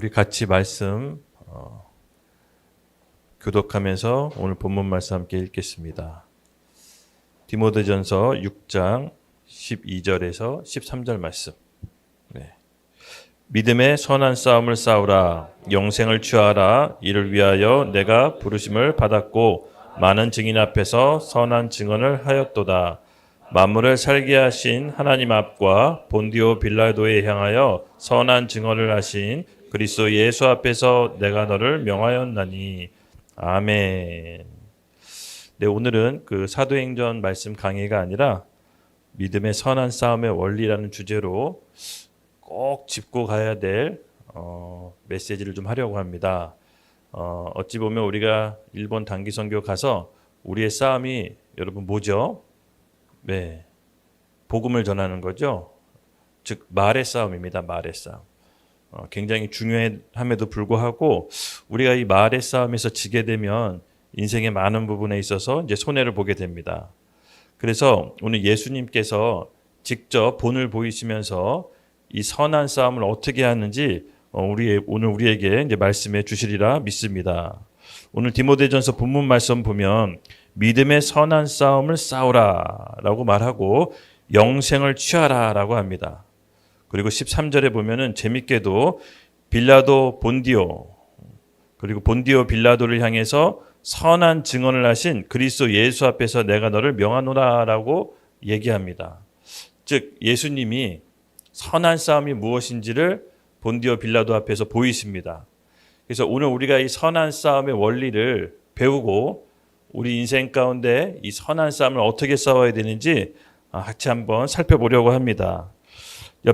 우리 같이 말씀 교독하면서 오늘 본문 말씀 함께 읽겠습니다. 디모데전서 6장 12절에서 13절 말씀. 믿음의 선한 싸움을 싸우라. 영생을 취하라. 이를 위하여 내가 부르심을 받았고 많은 증인 앞에서 선한 증언을 하였도다. 만물을 살게 하신 하나님 앞과 본디오 빌라도에 향하여 선한 증언을 하신 그리스도 예수 앞에서 내가 너를 명하였나니. 아멘. 네, 오늘은 그 사도행전 말씀 강의가 아니라 믿음의 선한 싸움의 원리라는 주제로 꼭 짚고 가야 될 메시지를 좀 하려고 합니다. 어찌 보면 우리가 일본 단기 선교 가서 우리의 싸움이 여러분 뭐죠? 네, 복음을 전하는 거죠. 즉 말의 싸움입니다. 말의 싸움. 굉장히 중요함에도 불구하고 우리가 이 말의 싸움에서 지게 되면 인생의 많은 부분에 있어서 이제 손해를 보게 됩니다. 그래서 오늘 예수님께서 직접 본을 보이시면서 이 선한 싸움을 어떻게 하는지 오늘 우리에게 이제 말씀해 주시리라 믿습니다. 오늘 디모데전서 본문 말씀 보면 믿음의 선한 싸움을 싸우라라고 말하고 영생을 취하라라고 합니다. 그리고 13절에 보면은 재밌게도 빌라도 본디오 그리고 본디오 빌라도를 향해서 선한 증언을 하신 그리스도 예수 앞에서 내가 너를 명하노라라고 얘기합니다. 즉 예수님이 선한 싸움이 무엇인지를 본디오 빌라도 앞에서 보이십니다. 그래서 오늘 우리가 이 선한 싸움의 원리를 배우고 우리 인생 가운데 이 선한 싸움을 어떻게 싸워야 되는지 같이 한번 살펴보려고 합니다.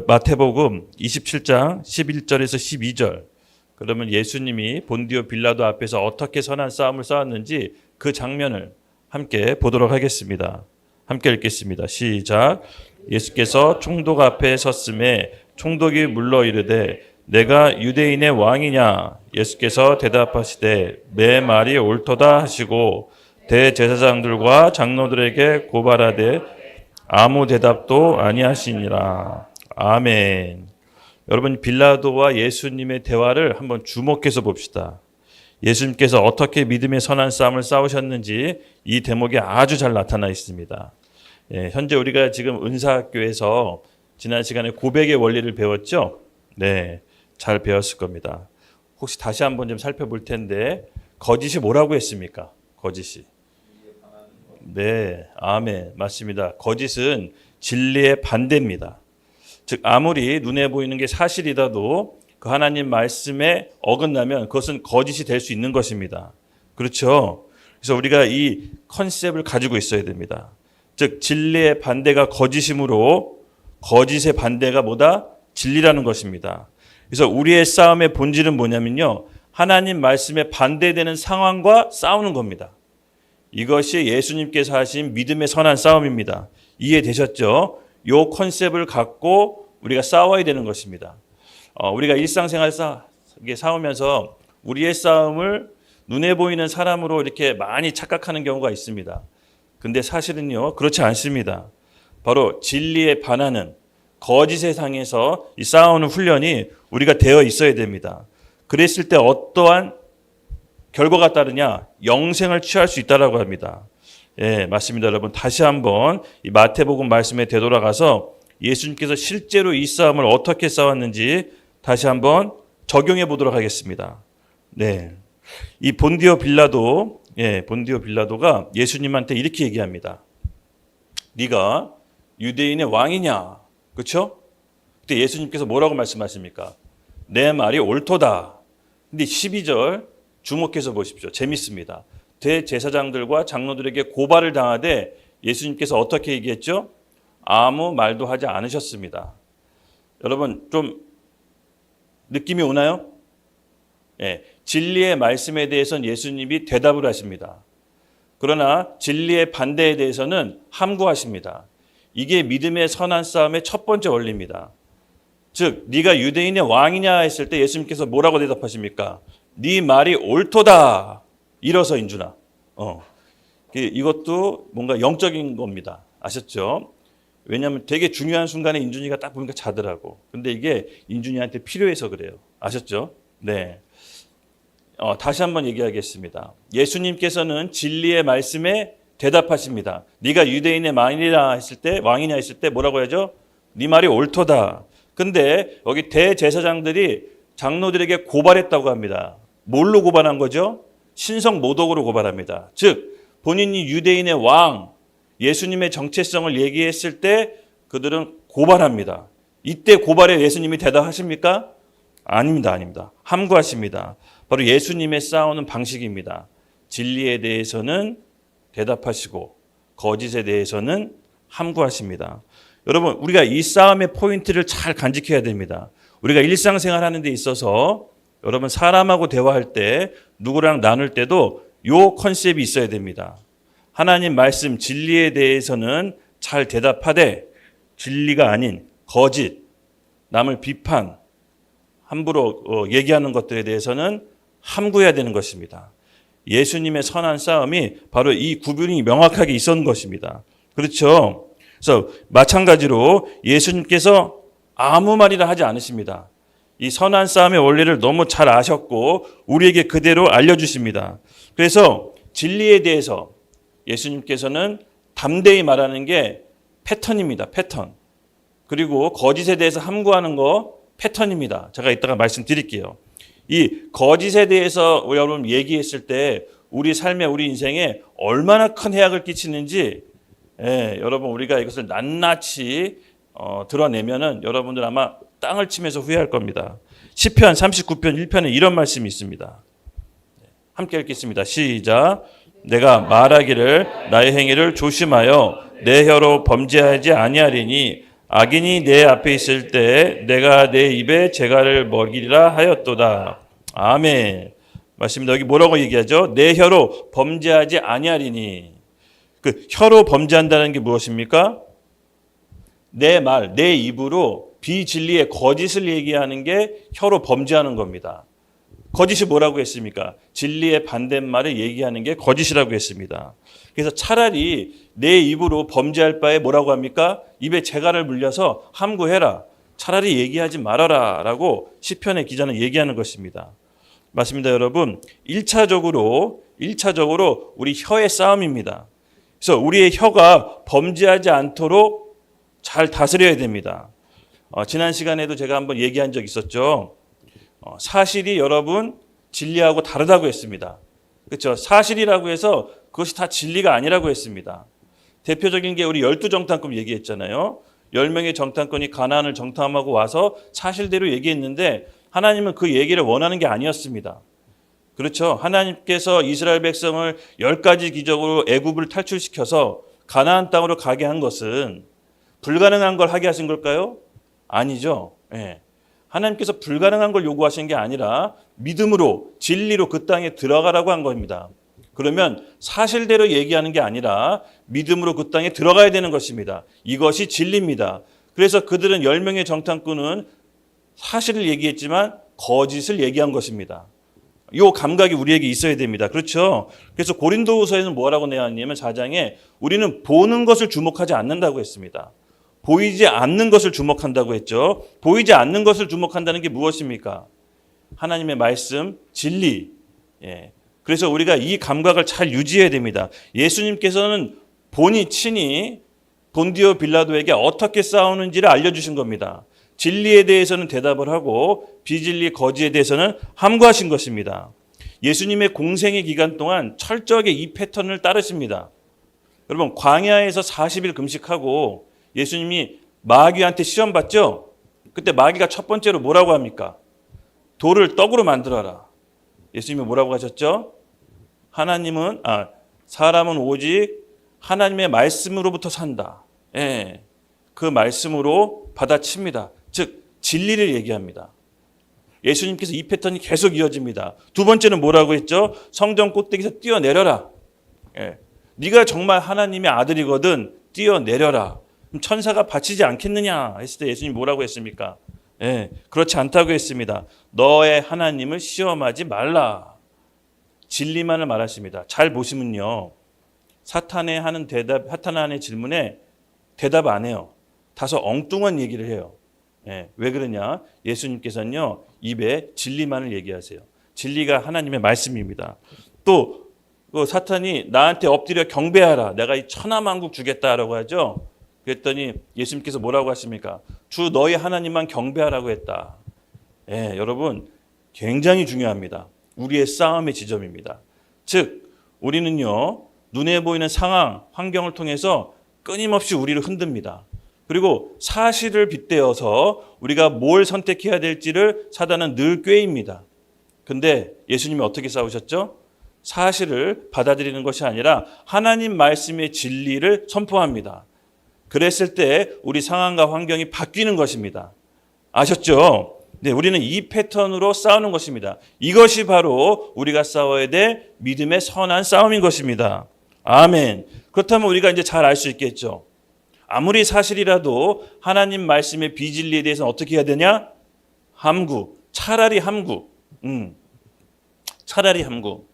마태복음 27장 11절에서 12절. 그러면 예수님이 본디오 빌라도 앞에서 어떻게 선한 싸움을 싸웠는지 그 장면을 함께 보도록 하겠습니다. 함께 읽겠습니다. 시작. 예수께서 총독 앞에 섰음에 총독이 물러 이르되 내가 유대인의 왕이냐? 예수께서 대답하시되 내 말이 옳도다 하시고 대제사장들과 장로들에게 고발하되 아무 대답도 아니하시니라. 아멘. 여러분 빌라도와 예수님의 대화를 한번 주목해서 봅시다. 예수님께서 어떻게 믿음의 선한 싸움을 싸우셨는지 이 대목에 아주 잘 나타나 있습니다. 현재 우리가 지금 은사학교에서 지난 시간에 고백의 원리를 배웠죠? 네, 잘 배웠을 겁니다. 혹시 다시 한번 좀 살펴볼 텐데 거짓이 뭐라고 했습니까? 거짓이. 네, 아멘. 맞습니다. 거짓은 진리의 반대입니다. 즉 아무리 눈에 보이는 게 사실이라도 그 하나님 말씀에 어긋나면 그것은 거짓이 될 수 있는 것입니다. 그렇죠? 그래서 우리가 이 컨셉을 가지고 있어야 됩니다. 즉 진리의 반대가 거짓이므로 거짓의 반대가 뭐다? 진리라는 것입니다. 그래서 우리의 싸움의 본질은 뭐냐면요. 하나님 말씀에 반대되는 상황과 싸우는 겁니다. 이것이 예수님께서 하신 믿음의 선한 싸움입니다. 이해되셨죠? 이 컨셉을 갖고 우리가 싸워야 되는 것입니다. 우리가 일상생활 싸우면서 우리의 싸움을 눈에 보이는 사람으로 이렇게 많이 착각하는 경우가 있습니다. 근데 사실은요, 그렇지 않습니다. 바로 진리에 반하는 거짓의 상에서 이 싸우는 훈련이 우리가 되어 있어야 됩니다. 그랬을 때 어떠한 결과가 따르냐? 영생을 취할 수 있다라고 합니다. 예, 맞습니다. 여러분 다시 한번 이 마태복음 말씀에 되돌아가서 예수님께서 실제로 이 싸움을 어떻게 싸웠는지 다시 한번 적용해 보도록 하겠습니다. 네, 이 본디오 빌라도가 예수님한테 이렇게 얘기합니다. 네가 유대인의 왕이냐? 그렇죠? 그때 예수님께서 뭐라고 말씀하십니까? 내 말이 옳도다. 근데 12절 주목해서 보십시오. 재밌습니다. 대제사장들과 장로들에게 고발을 당하되 예수님께서 어떻게 얘기했죠? 아무 말도 하지 않으셨습니다. 여러분 좀 느낌이 오나요? 예, 진리의 말씀에 대해서는 예수님이 대답을 하십니다. 그러나 진리의 반대에 대해서는 함구하십니다. 이게 믿음의 선한 싸움의 첫 번째 원리입니다. 즉 네가 유대인의 왕이냐 했을 때 예수님께서 뭐라고 대답하십니까? 네 말이 옳도다. 일어서 인준아. 이것도 뭔가 영적인 겁니다. 아셨죠? 왜냐하면 되게 중요한 순간에 인준이가 딱 보니까 자더라고. 근데 이게 인준이한테 필요해서 그래요. 아셨죠? 네. 다시 한번 얘기하겠습니다. 예수님께서는 진리의 말씀에 대답하십니다. 네가 유대인의 왕이냐 했을 때 뭐라고 하죠? 네 말이 옳도다. 근데 여기 대제사장들이 장로들에게 고발했다고 합니다. 뭘로 고발한 거죠? 신성 모독으로 고발합니다. 즉 본인이 유대인의 왕, 예수님의 정체성을 얘기했을 때 그들은 고발합니다. 이때 고발에 예수님이 대답하십니까? 아닙니다. 함구하십니다. 바로 예수님의 싸우는 방식입니다. 진리에 대해서는 대답하시고 거짓에 대해서는 함구하십니다. 여러분, 우리가 이 싸움의 포인트를 잘 간직해야 됩니다. 우리가 일상생활 하는 데 있어서 여러분 사람하고 대화할 때 누구랑 나눌 때도 이 컨셉이 있어야 됩니다. 하나님 말씀 진리에 대해서는 잘 대답하되 진리가 아닌 거짓, 남을 비판, 함부로 얘기하는 것들에 대해서는 함구해야 되는 것입니다. 예수님의 선한 싸움이 바로 이 구분이 명확하게 있었던 것입니다. 그렇죠? 그래서 마찬가지로 예수님께서 아무 말이나 하지 않으십니다. 이 선한 싸움의 원리를 너무 잘 아셨고 우리에게 그대로 알려주십니다. 그래서 진리에 대해서 예수님께서는 담대히 말하는 게 패턴입니다. 패턴. 그리고 거짓에 대해서 함구하는 거 패턴입니다. 제가 이따가 말씀드릴게요. 이 거짓에 대해서 여러분 얘기했을 때 우리 삶에 우리 인생에 얼마나 큰 해악을 끼치는지 여러분 우리가 이것을 낱낱이 드러내면은 여러분들 아마 땅을 치면서 후회할 겁니다. 시편 39편 1편에 이런 말씀이 있습니다. 함께 읽겠습니다. 시작. 내가 말하기를 나의 행위를 조심하여 내 혀로 범죄하지 아니하리니 악인이 내 앞에 있을 때 내가 내 입에 재갈을 먹이리라 하였도다. 아멘. 맞습니다. 여기 뭐라고 얘기하죠? 내 혀로 범죄하지 아니하리니. 그 혀로 범죄한다는 게 무엇입니까? 내 말, 내 입으로 비진리의 거짓을 얘기하는 게 혀로 범죄하는 겁니다. 거짓이 뭐라고 했습니까? 진리의 반대말을 얘기하는 게 거짓이라고 했습니다. 그래서 차라리 내 입으로 범죄할 바에 뭐라고 합니까? 입에 재갈을 물려서 함구해라. 차라리 얘기하지 말아라 라고 시편의 기자는 얘기하는 것입니다. 맞습니다, 여러분. 1차적으로 우리 혀의 싸움입니다. 그래서 우리의 혀가 범죄하지 않도록 잘 다스려야 됩니다. 지난 시간에도 제가 한번 얘기한 적 있었죠. 사실이 여러분 진리하고 다르다고 했습니다. 그렇죠? 사실이라고 해서 그것이 다 진리가 아니라고 했습니다. 대표적인 게 우리 12정탐꾼 얘기했잖아요. 10명의 정탐꾼이 가나안을 정탐하고 와서 사실대로 얘기했는데 하나님은 그 얘기를 원하는 게 아니었습니다. 그렇죠? 하나님께서 이스라엘 백성을 10가지 기적으로 애굽을 탈출시켜서 가나안 땅으로 가게 한 것은 불가능한 걸 하게 하신 걸까요? 아니죠. 네. 하나님께서 불가능한 걸 요구하신 게 아니라 믿음으로 진리로 그 땅에 들어가라고 한 겁니다. 그러면 사실대로 얘기하는 게 아니라 믿음으로 그 땅에 들어가야 되는 것입니다. 이것이 진리입니다. 그래서 그들은 10명의 정탐꾼은 사실을 얘기했지만 거짓을 얘기한 것입니다. 이 감각이 우리에게 있어야 됩니다. 그렇죠? 그래서 고린도후서에는 뭐라고 내었냐면 4장에 우리는 보는 것을 주목하지 않는다고 했습니다. 보이지 않는 것을 주목한다고 했죠. 보이지 않는 것을 주목한다는 게 무엇입니까? 하나님의 말씀, 진리. 그래서 우리가 이 감각을 잘 유지해야 됩니다. 예수님께서는 본이 친히 본디오 빌라도에게 어떻게 싸우는지를 알려주신 겁니다. 진리에 대해서는 대답을 하고 비진리 거짓에 대해서는 함구하신 것입니다. 예수님의 공생의 기간 동안 철저하게 이 패턴을 따르십니다. 여러분 광야에서 40일 금식하고 예수님이 마귀한테 시험 받죠? 그때 마귀가 첫 번째로 뭐라고 합니까? 돌을 떡으로 만들어라. 예수님이 뭐라고 하셨죠? 사람은 오직 하나님의 말씀으로부터 산다. 그 말씀으로 받아칩니다. 즉 진리를 얘기합니다. 예수님께서 이 패턴이 계속 이어집니다. 두 번째는 뭐라고 했죠? 성전 꼭대기에서 뛰어내려라. 네가 정말 하나님의 아들이거든 뛰어내려라. 그럼 천사가 바치지 않겠느냐 했을 때 예수님이 뭐라고 했습니까? 그렇지 않다고 했습니다. 너의 하나님을 시험하지 말라. 진리만을 말하십니다. 잘 보시면요. 사탄의 하는 질문에 대답 안 해요. 다소 엉뚱한 얘기를 해요. 왜 그러냐? 예수님께서는요. 입에 진리만을 얘기하세요. 진리가 하나님의 말씀입니다. 또 사탄이 나한테 엎드려 경배하라. 내가 이 천하만국 주겠다라고 하죠. 그랬더니 예수님께서 뭐라고 하십니까? 주 너희 하나님만 경배하라고 했다. 예, 여러분 굉장히 중요합니다. 우리의 싸움의 지점입니다. 즉 우리는요 눈에 보이는 상황, 환경을 통해서 끊임없이 우리를 흔듭니다. 그리고 사실을 빗대어서 우리가 뭘 선택해야 될지를 사단은 늘 꾀입니다. 근데 예수님이 어떻게 싸우셨죠? 사실을 받아들이는 것이 아니라 하나님 말씀의 진리를 선포합니다. 그랬을 때 우리 상황과 환경이 바뀌는 것입니다. 아셨죠? 네, 우리는 이 패턴으로 싸우는 것입니다. 이것이 바로 우리가 싸워야 될 믿음의 선한 싸움인 것입니다. 아멘. 그렇다면 우리가 이제 잘 알 수 있겠죠. 아무리 사실이라도 하나님 말씀의 비진리에 대해서는 어떻게 해야 되냐? 함구. 차라리 함구. 차라리 함구.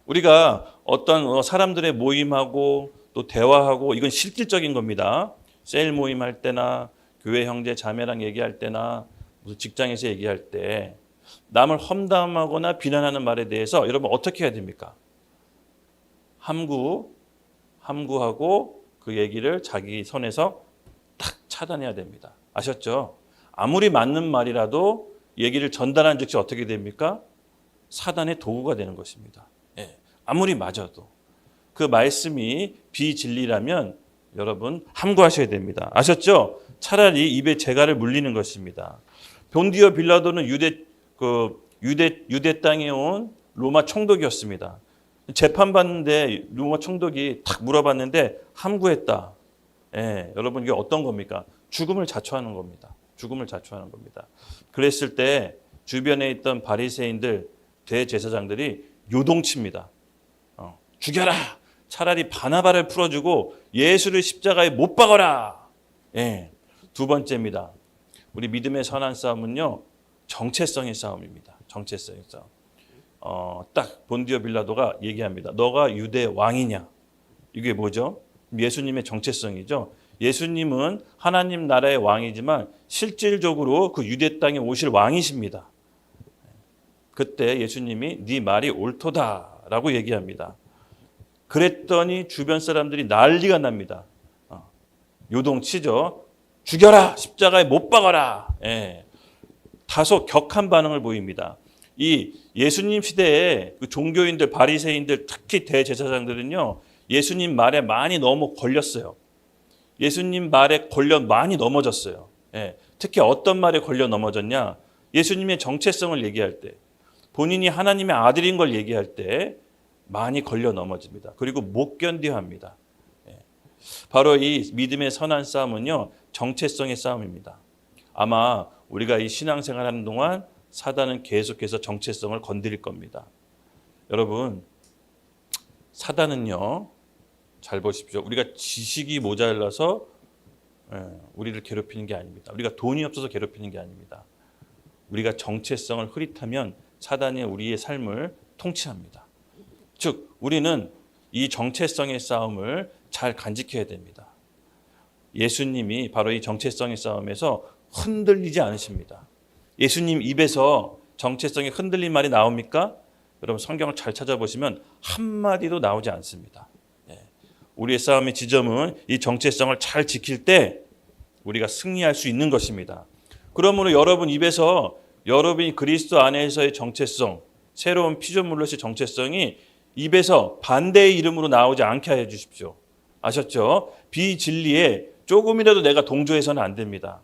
우리가 어떤 사람들의 모임하고 또 대화하고 이건 실질적인 겁니다. 셀 모임할 때나 교회 형제 자매랑 얘기할 때나 무슨 직장에서 얘기할 때 남을 험담하거나 비난하는 말에 대해서 여러분 어떻게 해야 됩니까? 함구하고 그 얘기를 자기 선에서 딱 차단해야 됩니다. 아셨죠? 아무리 맞는 말이라도 얘기를 전달한 즉시 어떻게 됩니까? 사단의 도구가 되는 것입니다. 예, 아무리 맞아도 그 말씀이 비진리라면 여러분 함구하셔야 됩니다. 아셨죠? 차라리 입에 재갈을 물리는 것입니다. 본디오 빌라도는 유대 땅에 온 로마 총독이었습니다. 재판받는데 로마 총독이 탁 물어봤는데 함구했다. 예, 여러분 이게 어떤 겁니까? 죽음을 자초하는 겁니다. 죽음을 자초하는 겁니다. 그랬을 때 주변에 있던 바리새인들 대제사장들이 요동칩니다. 죽여라. 차라리 바나바를 풀어주고 예수를 십자가에 못 박아라. 예, 두 번째입니다. 우리 믿음의 선한 싸움은요 정체성의 싸움입니다. 정체성의 싸움. 딱 본디오 빌라도가 얘기합니다. 너가 유대 왕이냐? 이게 뭐죠? 예수님의 정체성이죠. 예수님은 하나님 나라의 왕이지만 실질적으로 그 유대 땅에 오실 왕이십니다. 그때 예수님이 네 말이 옳도다라고 얘기합니다. 그랬더니 주변 사람들이 난리가 납니다. 요동치죠. 죽여라! 십자가에 못 박아라! 예. 다소 격한 반응을 보입니다. 이 예수님 시대에 그 종교인들, 바리새인들, 특히 대제사장들은요, 예수님 말에 많이 너무 걸렸어요. 예수님 말에 걸려 많이 넘어졌어요. 예. 특히 어떤 말에 걸려 넘어졌냐? 예수님의 정체성을 얘기할 때, 본인이 하나님의 아들인 걸 얘기할 때 많이 걸려 넘어집니다. 그리고 못 견뎌 합니다. 예. 바로 이 믿음의 선한 싸움은요, 정체성의 싸움입니다. 아마 우리가 이 신앙생활하는 동안 사단은 계속해서 정체성을 건드릴 겁니다. 여러분, 사단은요, 잘 보십시오. 우리가 지식이 모자라서 우리를 괴롭히는 게 아닙니다. 우리가 돈이 없어서 괴롭히는 게 아닙니다. 우리가 정체성을 흐릿하면 사단이 우리의 삶을 통치합니다. 즉, 우리는 이 정체성의 싸움을 잘 간직해야 됩니다. 예수님이 바로 이 정체성의 싸움에서 흔들리지 않으십니다. 예수님 입에서 정체성이 흔들린 말이 나옵니까? 여러분 성경을 잘 찾아보시면 한마디도 나오지 않습니다. 우리의 싸움의 지점은 이 정체성을 잘 지킬 때 우리가 승리할 수 있는 것입니다. 그러므로 여러분 입에서 여러분이 그리스도 안에서의 정체성, 새로운 피조물로서의 정체성이 입에서 반대의 이름으로 나오지 않게 해 주십시오. 아셨죠? 비진리에 조금이라도 내가 동조해서는 안 됩니다.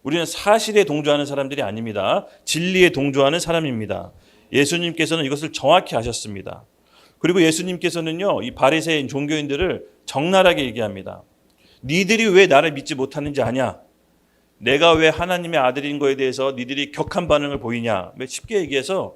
우리는 사실에 동조하는 사람들이 아닙니다. 진리에 동조하는 사람입니다. 예수님께서는 이것을 정확히 아셨습니다. 그리고 예수님께서는요, 이 바리새인 종교인들을 적나라하게 얘기합니다. 니들이 왜 나를 믿지 못하는지 아냐? 내가 왜 하나님의 아들인 거에 대해서 니들이 격한 반응을 보이냐? 쉽게 얘기해서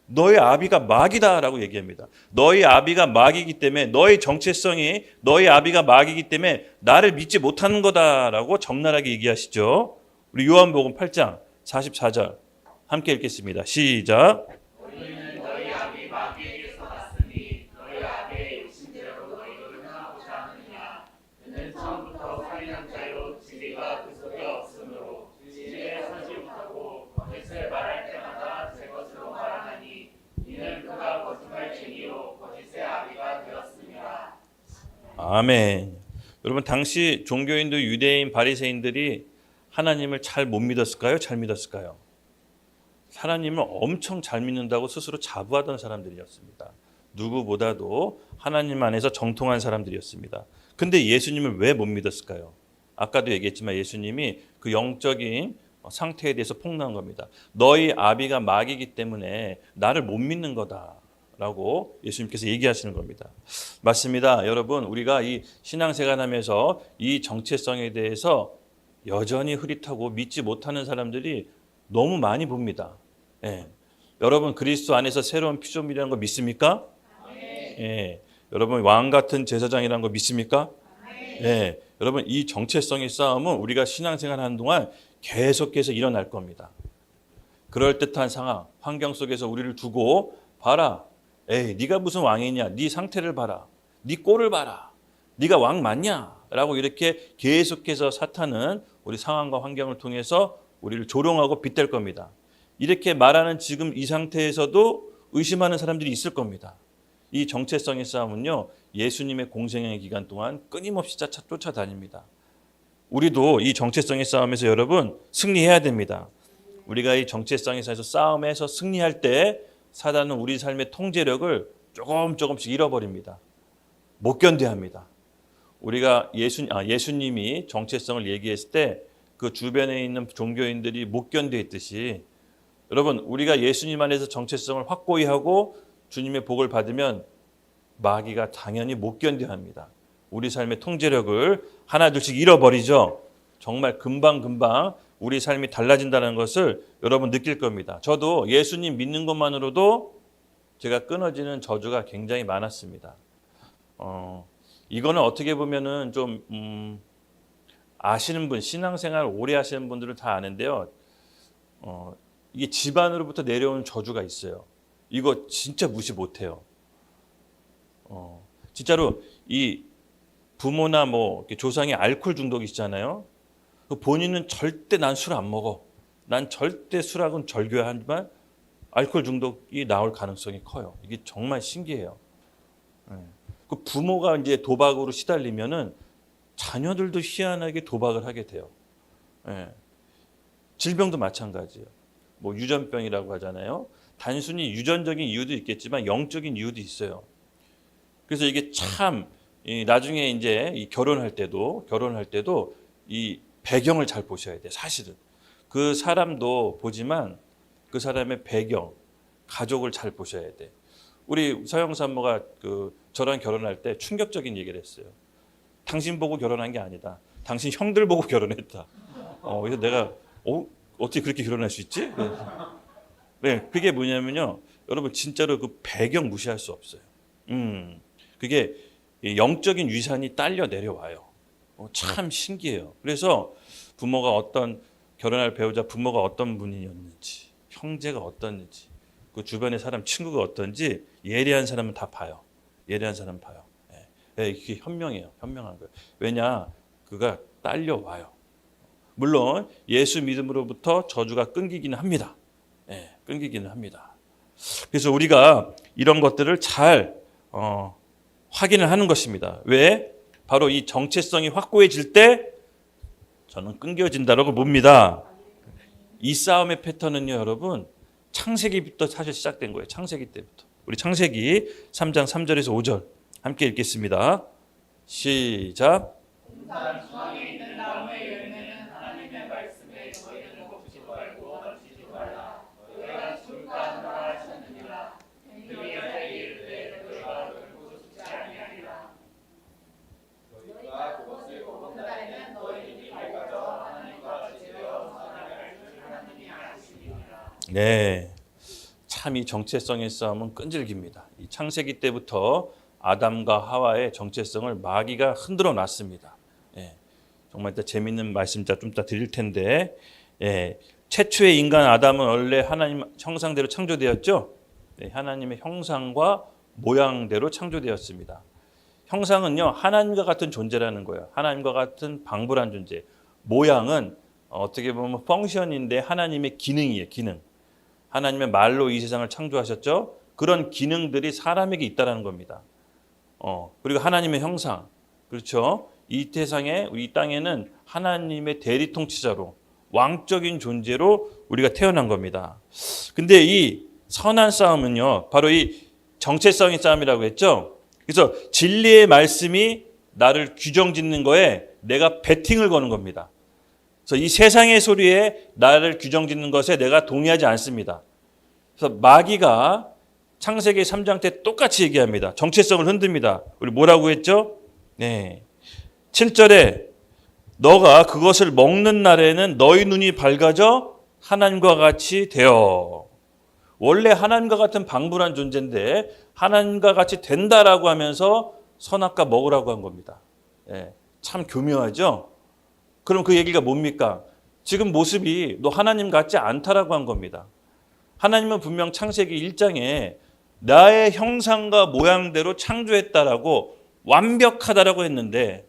너의 아비가 마귀다라고 얘기합니다. 너희 아비가 마귀이기 때문에 너의 정체성이 너희 아비가 마귀이기 때문에 나를 믿지 못하는 거다라고 적나라하게 얘기하시죠. 우리 요한복음 8장 44절 함께 읽겠습니다. 시작. 우리는 너희 아비 마귀에게서 났으니 너희 아비의 육신대로 너희를 행하고자 하느냐. 그는 처음부터 살인한 자요 진리가 그 속에 없으므로 진리에 서지 못하고 거짓을 말할 아멘. 여러분 당시 종교인들 유대인 바리새인들이 하나님을 잘 못 믿었을까요? 잘 믿었을까요? 하나님을 엄청 잘 믿는다고 스스로 자부하던 사람들이었습니다. 누구보다도 하나님 안에서 정통한 사람들이었습니다. 근데 예수님을 왜 못 믿었을까요? 아까도 얘기했지만 예수님이 그 영적인 상태에 대해서 폭로한 겁니다. 너희 아비가 마귀이기 때문에 나를 못 믿는 거다라고 예수님께서 얘기하시는 겁니다. 맞습니다. 여러분, 우리가 이 신앙생활 하면서 이 정체성에 대해서 여전히 흐릿하고 믿지 못하는 사람들이 너무 많이 봅니다. 예. 여러분 그리스도 안에서 새로운 피조물이라는 거 믿습니까? 예. 여러분 왕 같은 제사장이라는 거 믿습니까? 예. 여러분 이 정체성의 싸움은 우리가 신앙생활 하는 동안 계속해서 일어날 겁니다. 그럴듯한 상황, 환경 속에서 우리를 두고 봐라. 에이, 네가 무슨 왕이냐? 네 상태를 봐라. 네 꼴을 봐라. 네가 왕 맞냐? 라고 이렇게 계속해서 사탄은 우리 상황과 환경을 통해서 우리를 조롱하고 빗댈 겁니다. 이렇게 말하는 지금 이 상태에서도 의심하는 사람들이 있을 겁니다. 이 정체성의 싸움은요, 예수님의 공생의 기간 동안 끊임없이 쫓아다닙니다. 우리도 이 정체성의 싸움에서 여러분 승리해야 됩니다. 우리가 이 정체성의 싸움에서 승리할 때 사단은 우리 삶의 통제력을 조금씩 잃어버립니다. 못 견뎌합니다. 우리가 예수님이 정체성을 얘기했을 때 그 주변에 있는 종교인들이 못 견뎌했듯이 여러분 우리가 예수님 안에서 정체성을 확고히 하고 주님의 복을 받으면 마귀가 당연히 못 견뎌합니다. 우리 삶의 통제력을 하나둘씩 잃어버리죠. 정말 금방 우리 삶이 달라진다는 것을 여러분 느낄 겁니다. 저도 예수님 믿는 것만으로도 제가 끊어지는 저주가 굉장히 많았습니다. 이거는 어떻게 보면은 좀 아시는 분, 신앙생활 오래 하시는 분들은 다 아는데요. 이게 집안으로부터 내려오는 저주가 있어요. 이거 진짜 무시 못해요. 진짜로 이 부모나 뭐 조상이 알코올 중독이시잖아요. 본인은 절대 난 술 안 먹어. 난 절대 술하고는 절교하지만 알코올 중독이 나올 가능성이 커요. 이게 정말 신기해요. 그 부모가 이제 도박으로 시달리면은 자녀들도 희한하게 도박을 하게 돼요. 질병도 마찬가지예요. 뭐 유전병이라고 하잖아요. 단순히 유전적인 이유도 있겠지만 영적인 이유도 있어요. 그래서 이게 참 나중에 이제 결혼할 때도 이 배경을 잘 보셔야 돼요. 사실은 그 사람도 보지만 그 사람의 배경, 가족을 잘 보셔야 돼. 우리 서영 산모가 저랑 결혼할 때 충격적인 얘기를 했어요. 당신 보고 결혼한 게 아니다. 당신 형들 보고 결혼했다. 그래서 내가 어떻게 그렇게 결혼할 수 있지? 네, 그게 뭐냐면요. 여러분 진짜로 그 배경 무시할 수 없어요. 그게 영적인 위산이 딸려 내려와요. 참 신기해요. 그래서 결혼할 배우자 부모가 어떤 분이었는지, 형제가 어떤지, 그 주변의 사람 친구가 어떤지 예리한 사람은 다 봐요. 예리한 사람은 봐요. 이게 현명해요. 현명한 거예요. 왜냐? 그가 딸려와요. 물론 예수 믿음으로부터 저주가 끊기기는 합니다. 끊기기는 합니다. 그래서 우리가 이런 것들을 잘 확인을 하는 것입니다. 왜? 바로 이 정체성이 확고해질 때 저는 끊겨진다고 봅니다. 이 싸움의 패턴은요, 여러분, 창세기부터 사실 시작된 거예요. 창세기 때부터. 우리 창세기 3장 3절에서 5절 함께 읽겠습니다. 시작. 중앙에 있는 나무의 열매는 하나님의 말씀에 너희는 먹지도 말고 만지지도 말라. 너희가 죽을까 하노라 하셨느니라. 그 여자에게 이르되 너희가 결코 죽지 아니하리라. 너희가 그것을 먹은 날에는 너희들이 밝아져 하나님과 같이 되어 선악을 알 줄 하나님이 아시리라. 네, 참 이 정체성의 싸움은 끈질깁니다. 이 창세기 때부터 아담과 하와의 정체성을 마귀가 흔들어 놨습니다. 정말 재미있는 말씀 좀 이따 드릴 텐데, 최초의 인간 아담은 원래 하나님 형상대로 창조되었죠. 하나님의 형상과 모양대로 창조되었습니다. 형상은요, 하나님과 같은 존재라는 거예요. 하나님과 같은 방불한 존재. 모양은 어떻게 보면 펑션인데 하나님의 기능이에요. 기능. 하나님의 말로 이 세상을 창조하셨죠. 그런 기능들이 사람에게 있다는 겁니다. 그리고 하나님의 형상. 그렇죠? 이 세상에, 이 땅에는 하나님의 대리 통치자로, 왕적인 존재로 우리가 태어난 겁니다. 근데 이 선한 싸움은요, 바로 이 정체성의 싸움이라고 했죠? 그래서 진리의 말씀이 나를 규정짓는 거에 내가 배팅을 거는 겁니다. 그래서 이 세상의 소리에 나를 규정짓는 것에 내가 동의하지 않습니다. 그래서 마귀가 창세기 3장 때 똑같이 얘기합니다. 정체성을 흔듭니다. 우리 뭐라고 했죠? 네. 7절에 너가 그것을 먹는 날에는 너희 눈이 밝아져 하나님과 같이 되어. 원래 하나님과 같은 방불한 존재인데 하나님과 같이 된다라고 하면서 선악과 먹으라고 한 겁니다. 네. 참 교묘하죠? 그럼 그 얘기가 뭡니까? 지금 모습이 너 하나님 같지 않다라고 한 겁니다. 하나님은 분명 창세기 1장에 나의 형상과 모양대로 창조했다라고 완벽하다라고 했는데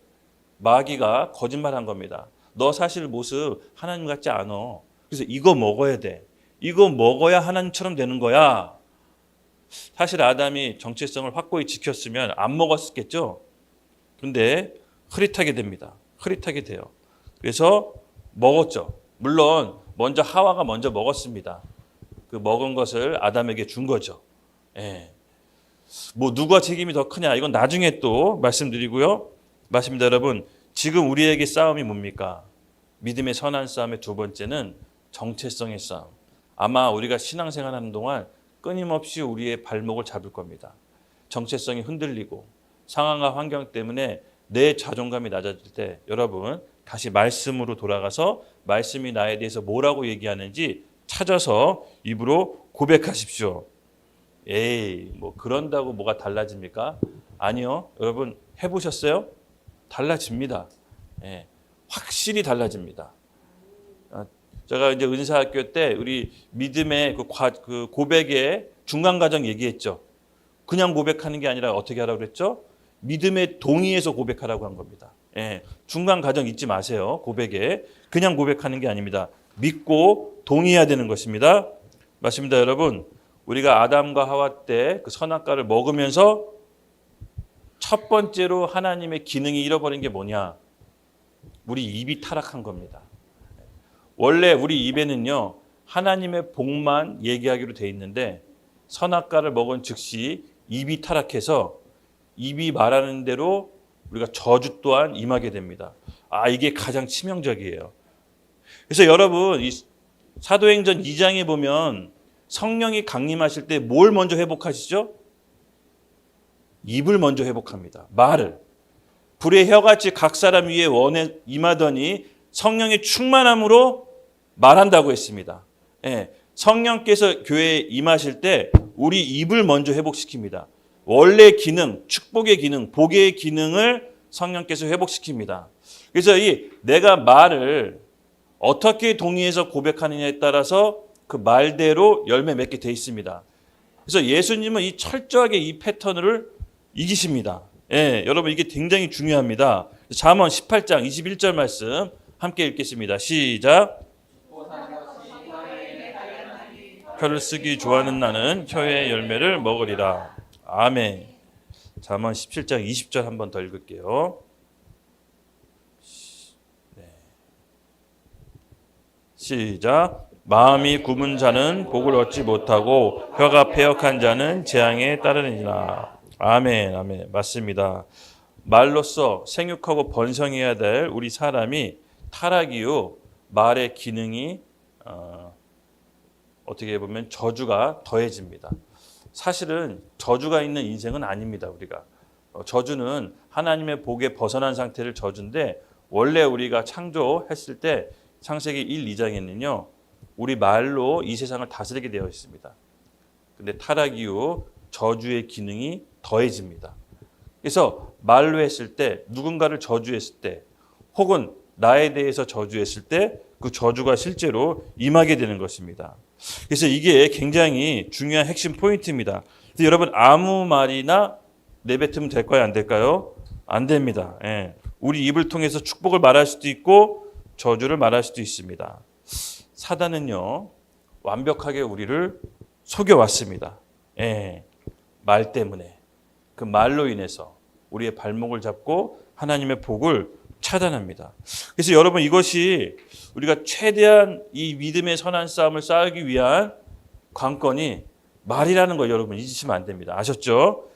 마귀가 거짓말한 겁니다. 너 사실 모습 하나님 같지 않아. 그래서 이거 먹어야 돼. 이거 먹어야 하나님처럼 되는 거야. 사실 아담이 정체성을 확고히 지켰으면 안 먹었겠죠. 근데 흐릿하게 됩니다. 흐릿하게 돼요. 그래서 먹었죠. 물론 먼저 하와가 먼저 먹었습니다. 그 먹은 것을 아담에게 준 거죠. 예. 뭐 누가 책임이 더 크냐 이건 나중에 또 말씀드리고요. 맞습니다, 여러분. 지금 우리에게 싸움이 뭡니까? 믿음의 선한 싸움의 두 번째는 정체성의 싸움. 아마 우리가 신앙생활하는 동안 끊임없이 우리의 발목을 잡을 겁니다. 정체성이 흔들리고 상황과 환경 때문에 내 자존감이 낮아질 때 여러분 다시 말씀으로 돌아가서 말씀이 나에 대해서 뭐라고 얘기하는지 찾아서 입으로 고백하십시오. 에이, 뭐 그런다고 뭐가 달라집니까? 아니요. 여러분 해보셨어요? 달라집니다. 예, 확실히 달라집니다. 제가 이제 은사학교 때 우리 믿음의 그 고백의 중간 과정 얘기했죠. 그냥 고백하는 게 아니라 어떻게 하라고 그랬죠? 믿음의 동의에서 고백하라고 한 겁니다. 예, 중간 과정 잊지 마세요. 고백에 그냥 고백하는 게 아닙니다. 믿고 동의해야 되는 것입니다. 맞습니다, 여러분. 우리가 아담과 하와 때 그 선악과를 먹으면서 첫 번째로 하나님의 기능이 잃어버린 게 뭐냐? 우리 입이 타락한 겁니다. 원래 우리 입에는요 하나님의 복만 얘기하기로 돼 있는데 선악과를 먹은 즉시 입이 타락해서 입이 말하는 대로 우리가 저주 또한 임하게 됩니다. 이게 가장 치명적이에요. 그래서 여러분 이 사도행전 2장에 보면 성령이 강림하실 때 뭘 먼저 회복하시죠? 입을 먼저 회복합니다. 말을. 불의 혀같이 각 사람 위에 원에 임하더니 성령의 충만함으로 말한다고 했습니다. 예, 성령께서 교회에 임하실 때 우리 입을 먼저 회복시킵니다. 원래 기능, 축복의 기능, 복의 기능을 성령께서 회복시킵니다. 그래서 이 내가 말을 어떻게 동의해서 고백하느냐에 따라서 그 말대로 열매 맺게 돼 있습니다. 그래서 예수님은 이 철저하게 이 패턴을 이기십니다. 예, 여러분 이게 굉장히 중요합니다. 잠언 18장 21절 말씀 함께 읽겠습니다. 시작. 혀를 쓰기 좋아하는 나는 혀의 열매를 먹으리라. 아멘. 잠언 17장 20절 한 번 더 읽을게요. 네. 시작. 마음이 굽은 자는 복을 얻지 못하고 혀가 패역한 자는 재앙에 따르느니라. 아멘, 아멘. 맞습니다. 말로써 생육하고 번성해야 될 우리 사람이 타락 이후 말의 기능이 어떻게 보면 저주가 더해집니다. 사실은 저주가 있는 인생은 아닙니다. 우리가 저주는 하나님의 복에 벗어난 상태를 저주인데 원래 우리가 창조했을 때 창세기 1, 2장에는요 우리 말로 이 세상을 다스리게 되어 있습니다. 근데 타락 이후 저주의 기능이 더해집니다. 그래서 말로 했을 때 누군가를 저주했을 때 혹은 나에 대해서 저주했을 때 그 저주가 실제로 임하게 되는 것입니다. 그래서 이게 굉장히 중요한 핵심 포인트입니다. 여러분 아무 말이나 내뱉으면 될까요? 안 될까요? 안 됩니다. 예. 우리 입을 통해서 축복을 말할 수도 있고 저주를 말할 수도 있습니다. 사단은요 완벽하게 우리를 속여왔습니다. 예. 말 때문에 그 말로 인해서 우리의 발목을 잡고 하나님의 복을 차단합니다. 그래서 여러분 이것이 우리가 최대한 이 믿음의 선한 싸움을 싸우기 위한 관건이 말이라는 거 여러분 잊으시면 안 됩니다. 아셨죠?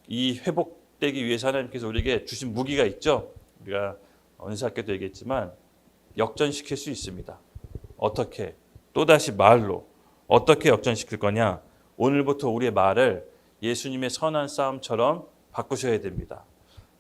이 회복되기 위해서 하나님께서 우리에게 주신 무기가 있죠. 우리가 은사학교도 얘기했지만 역전시킬 수 있습니다. 어떻게? 또다시 말로. 어떻게 역전시킬 거냐? 오늘부터 우리의 말을 예수님의 선한 싸움처럼 바꾸셔야 됩니다.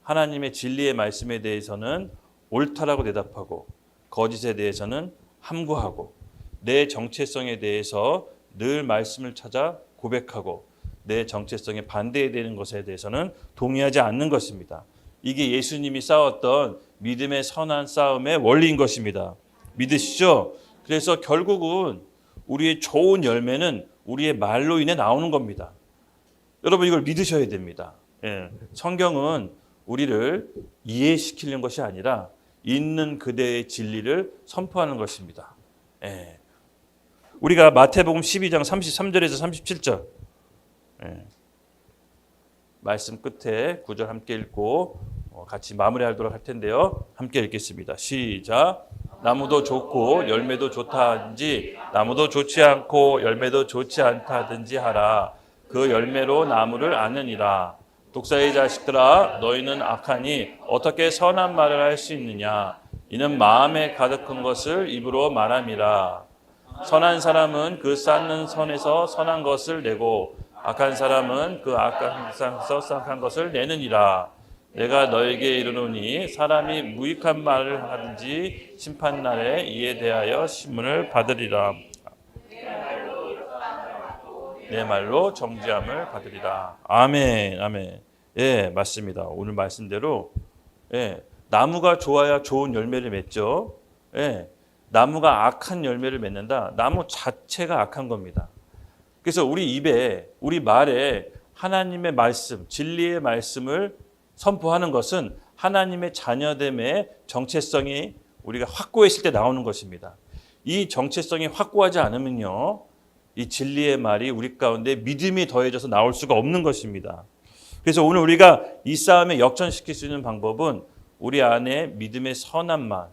하나님의 진리의 말씀에 대해서는 옳다라고 대답하고 거짓에 대해서는 함구하고 내 정체성에 대해서 늘 말씀을 찾아 고백하고 내 정체성에 반대되는 것에 대해서는 동의하지 않는 것입니다. 이게 예수님이 싸웠던 믿음의 선한 싸움의 원리인 것입니다. 믿으시죠? 그래서 결국은 우리의 좋은 열매는 우리의 말로 인해 나오는 겁니다. 여러분 이걸 믿으셔야 됩니다. 예. 성경은 우리를 이해시키는 것이 아니라 있는 그대의 진리를 선포하는 것입니다. 예. 우리가 마태복음 12장 33절에서 37절 말씀 끝에 9절 함께 읽고 같이 마무리하도록 할 텐데요. 함께 읽겠습니다. 시작. 나무도 좋고 열매도 좋다 하든지 나무도 좋지 않고 열매도 좋지 않다 하든지 하라. 그 열매로 나무를 아느니라. 독사의 자식들아 너희는 악하니 어떻게 선한 말을 할 수 있느냐. 이는 마음에 가득한 것을 입으로 말함이라. 선한 사람은 그 쌓는 선에서 선한 것을 내고 악한 사람은 그 악한 선에서 악한 것을 내느니라. 내가 너에게 이르노니 사람이 무익한 말을 하든지 심판날에 이에 대하여 심문을 받으리라. 내 말로 정죄함을 받으리라. 아멘, 아멘. 예, 맞습니다. 오늘 말씀대로 나무가 좋아야 좋은 열매를 맺죠. 나무가 악한 열매를 맺는다. 나무 자체가 악한 겁니다. 그래서 우리 입에, 우리 말에 하나님의 말씀, 진리의 말씀을 선포하는 것은 하나님의 자녀됨의 정체성이 우리가 확고했을 때 나오는 것입니다. 이 정체성이 확고하지 않으면요, 이 진리의 말이 우리 가운데 믿음이 더해져서 나올 수가 없는 것입니다. 그래서 오늘 우리가 이 싸움에 역전시킬 수 있는 방법은 우리 안에 믿음의 선한 말,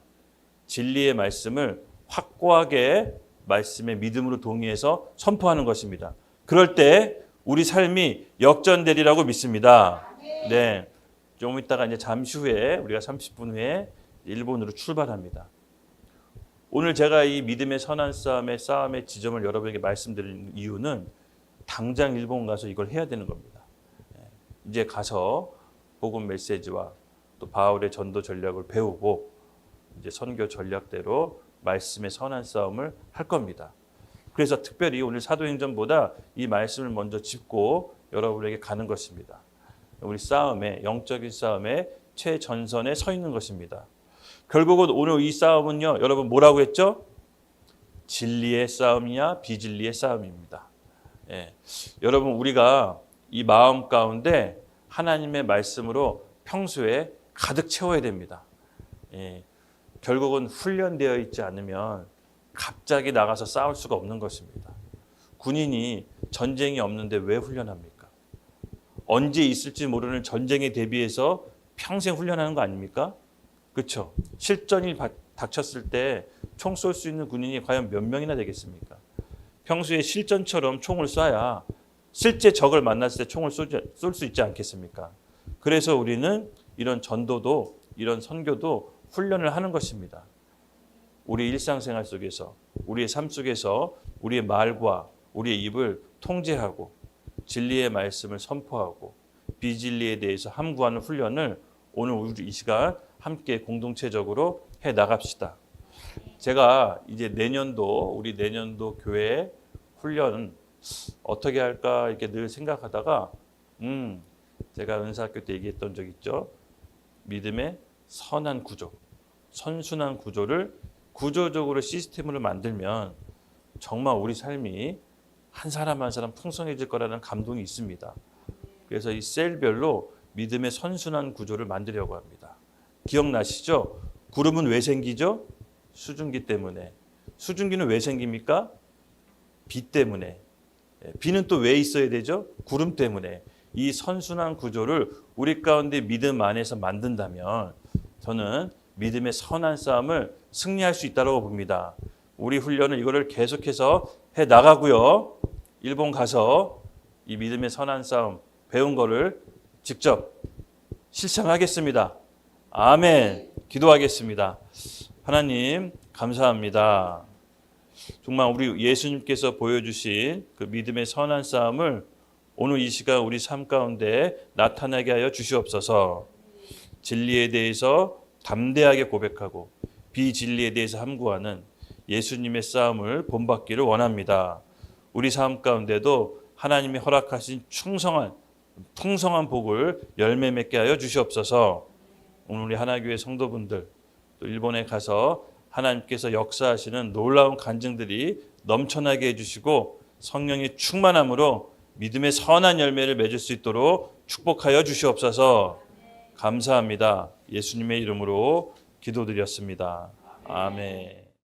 진리의 말씀을 확고하게 말씀의 믿음으로 동의해서 선포하는 것입니다. 그럴 때 우리 삶이 역전되리라고 믿습니다. 네. 좀 이따가 이제 잠시 후에 우리가 30분 후에 일본으로 출발합니다. 오늘 제가 이 믿음의 선한 싸움의 지점을 여러분에게 말씀드린 이유는 당장 일본 가서 이걸 해야 되는 겁니다. 이제 가서 복음 메시지와 또 바울의 전도 전략을 배우고 이제 선교 전략대로 말씀의 선한 싸움을 할 겁니다. 그래서 특별히 오늘 사도행전보다 이 말씀을 먼저 짚고 여러분에게 가는 것입니다. 우리 싸움에, 영적인 싸움의 최전선에 서 있는 것입니다. 결국은 오늘 이 싸움은요, 여러분 뭐라고 했죠? 진리의 싸움이냐 비진리의 싸움입니다. 여러분 우리가 이 마음 가운데 하나님의 말씀으로 평소에 가득 채워야 됩니다. 결국은 훈련되어 있지 않으면 갑자기 나가서 싸울 수가 없는 것입니다. 군인이 전쟁이 없는데 왜 훈련합니까? 언제 있을지 모르는 전쟁에 대비해서 평생 훈련하는 거 아닙니까? 그렇죠? 실전이 닥쳤을 때 총 쏠 수 있는 군인이 과연 몇 명이나 되겠습니까? 평소에 실전처럼 총을 쏴야 실제 적을 만났을 때 총을 쏠 수 있지 않겠습니까? 그래서 우리는 이런 전도도 이런 선교도 훈련을 하는 것입니다. 우리 일상생활 속에서 우리의 삶 속에서 우리의 말과 우리의 입을 통제하고 진리의 말씀을 선포하고 비진리에 대해서 함구하는 훈련을 오늘 우리 이 시간 함께 공동체적으로 해 나갑시다. 제가 이제 우리 내년도 교회 훈련 어떻게 할까 이렇게 늘 생각하다가 제가 은사학교 때 얘기했던 적 있죠. 믿음의 선한 구조, 선순환 구조를 구조적으로 시스템으로 만들면 정말 우리 삶이 한 사람 한 사람 풍성해질 거라는 감동이 있습니다. 그래서 이 셀별로 믿음의 선순환 구조를 만들려고 합니다. 기억나시죠? 구름은 왜 생기죠? 수증기 때문에. 수증기는 왜 생깁니까? 비 때문에. 비는 또 왜 있어야 되죠? 구름 때문에. 이 선순환 구조를 우리 가운데 믿음 안에서 만든다면 저는 믿음의 선한 싸움을 승리할 수 있다고 봅니다. 우리 훈련은 이거를 계속해서 해 나가고요. 일본 가서 이 믿음의 선한 싸움 배운 거를 직접 실천하겠습니다. 아멘. 기도하겠습니다. 하나님 감사합니다. 정말 우리 예수님께서 보여주신 그 믿음의 선한 싸움을 오늘 이 시간 우리 삶 가운데 나타나게 하여 주시옵소서. 진리에 대해서 담대하게 고백하고 비진리에 대해서 함구하는 예수님의 싸움을 본받기를 원합니다. 우리 삶 가운데도 하나님이 허락하신 풍성한 복을 열매 맺게 하여 주시옵소서. 오늘 우리 하나교회 성도분들 또 일본에 가서 하나님께서 역사하시는 놀라운 간증들이 넘쳐나게 해주시고 성령의 충만함으로 믿음의 선한 열매를 맺을 수 있도록 축복하여 주시옵소서. 감사합니다. 예수님의 이름으로 기도드렸습니다. 아멘.